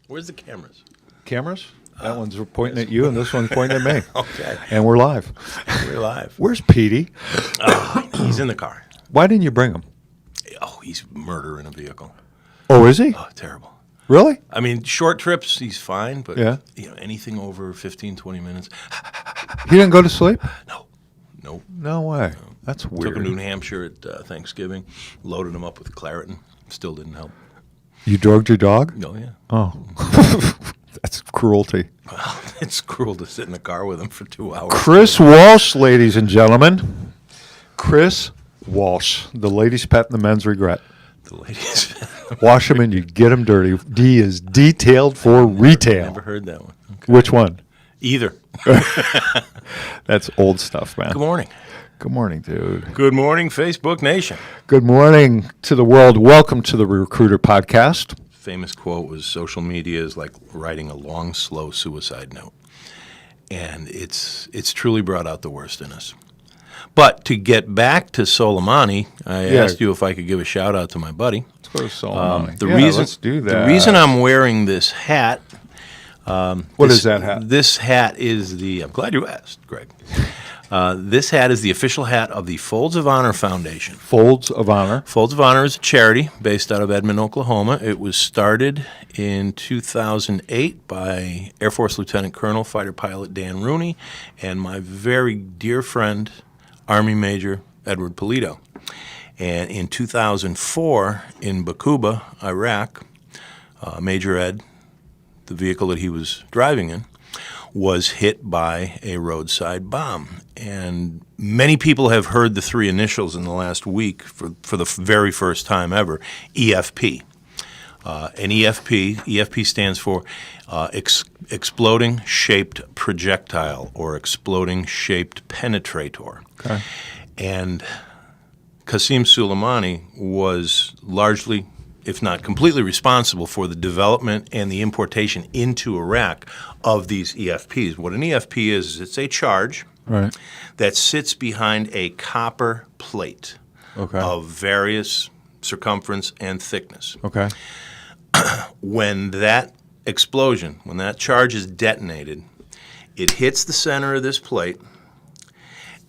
Where's the cameras? Cameras? That one's pointing at you, and this one's pointing at me. Okay. And we're live. We're live. Where's Petey? He's in the car. Why didn't you bring him? Oh, he's murder in a vehicle. Oh, is he? Oh, terrible. Really? I mean, short trips, he's fine, but Yeah. anything over 15, 20 minutes. He didn't go to sleep? Nope. No way. That's weird. Took him to New Hampshire at Thanksgiving, loaded him up with Claritin. Still didn't help. You drugged your dog? Oh, yeah. Oh. That's cruelty. Well, it's cruel to sit in the car with him for 2 hours. Chris Walsh, ladies and gentlemen. Chris Walsh, the ladies' pet and the men's regret. The ladies. Wash him and you get him dirty. D is detailed for retail. Never heard that one. Okay. Which one? Either. That's old stuff, man. Good morning. Good morning, dude. Good morning, Facebook Nation. Good morning to the world. Welcome to the Recruiter Podcast. Famous quote was, social media is like writing a long, slow suicide note. And it's truly brought out the worst in us. But to get back to Soleimani, I asked you if I could give a shout out to my buddy. Let's go to Soleimani. Let's do that. The reason I'm wearing this hat. What is that hat? This hat is I'm glad you asked, Greg. This hat is the official hat of the Folds of Honor Foundation. Folds of Honor. Folds of Honor is a charity based out of Edmond, Oklahoma. It was started in 2008 by Air Force Lieutenant Colonel Fighter Pilot Dan Rooney and my very dear friend, Army Major Edward Polito. And in 2004, in Bakuba, Iraq, Major Ed, the vehicle that he was driving in, was hit by a roadside bomb. And many people have heard the three initials in the last week for the very first time ever, EFP. And EFP stands for Exploding Shaped Projectile or Exploding Shaped Penetrator. Okay. And Qasem Soleimani was largely, if not completely responsible for the development and the importation into Iraq of these EFPs. What an EFP is it's a charge that sits behind a copper plate of various circumference and thickness. Okay. When that explosion, when that charge is detonated, it hits the center of this plate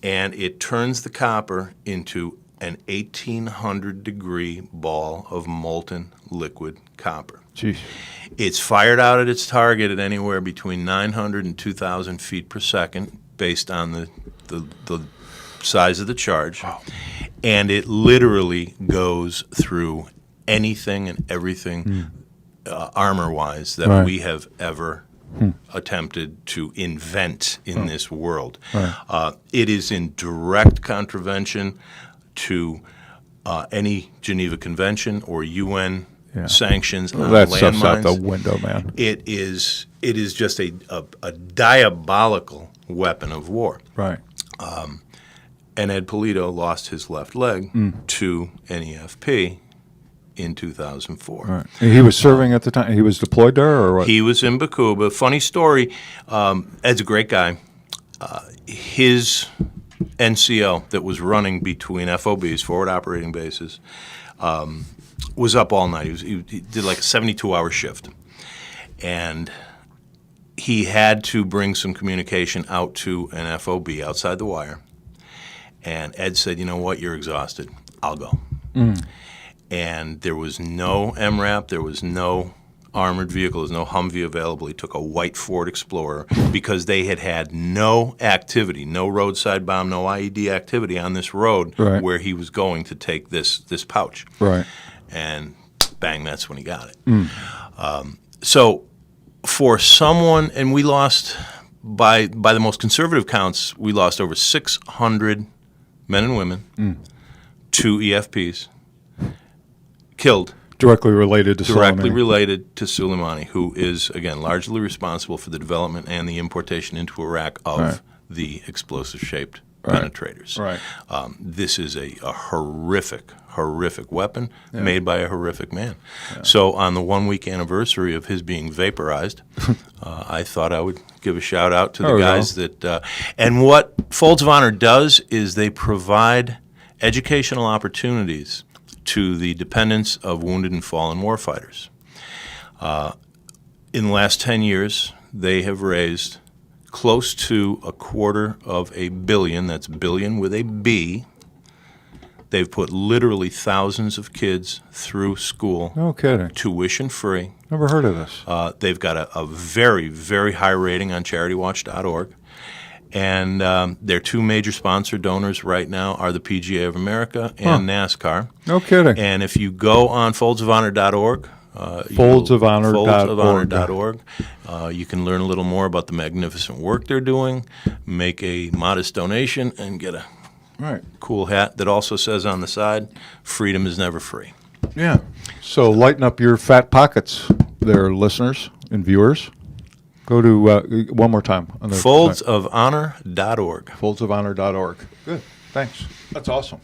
and it turns the copper into an 1,800-degree ball of molten liquid copper. Jeez. It's fired out at its target at anywhere between 900 and 2,000 feet per second based on the size of the charge. Wow. And it literally goes through anything and everything armor-wise that we have ever attempted to invent in this world. It is in direct contravention to any Geneva Convention or UN sanctions on that stuff's out landmines. the window, man. It is just a diabolical weapon of war. Right. And Ed Polito lost his left leg to an EFP in 2004. Right. And he was serving at the time. He was deployed there, or what? He was in Bakuba. Funny story. Ed's a great guy. His NCO that was running between FOBs, forward operating bases, was up all night. He did like a 72-hour shift. And he had to bring some communication out to an FOB outside the wire. And Ed said, you know what, you're exhausted. I'll go. And there was no MRAP, there was no armored vehicle, there was no Humvee available. He took a white Ford Explorer because they had no activity, no roadside bomb, no IED activity on this road where he was going to take this pouch. Right. And bang, that's when he got it. So for someone, and we lost, by the most conservative counts, we lost over 600 men and women to EFPs, killed. Directly related to Soleimani, who is, again, largely responsible for the development and the importation into Iraq of the explosive-shaped penetrators. Right. This is a horrific weapon made by a horrific man. Yeah. So on the 1-week anniversary of his being vaporized, I thought I would give a shout-out to the guys that and what Folds of Honor does is they provide educational opportunities to the dependents of wounded and fallen warfighters. In the last 10 years, they have raised close to $250 million, that's billion with a B. They've put literally thousands of kids through school, No kidding. tuition free. Never heard of this. They've got a very, very high rating on CharityWatch.org. And their two major sponsor donors right now are the PGA of America and NASCAR. No kidding. And if you go on foldsofhonor.org, Foldsofhonor.org. you can learn a little more about the magnificent work they're doing, make a modest donation, and get a Right. cool hat that also says on the side, freedom is never free. Yeah. So lighten up your fat pockets there, listeners and viewers. Go to one more time. On the Foldsofhonor.org. Foldsofhonor.org. Good. Thanks. That's awesome.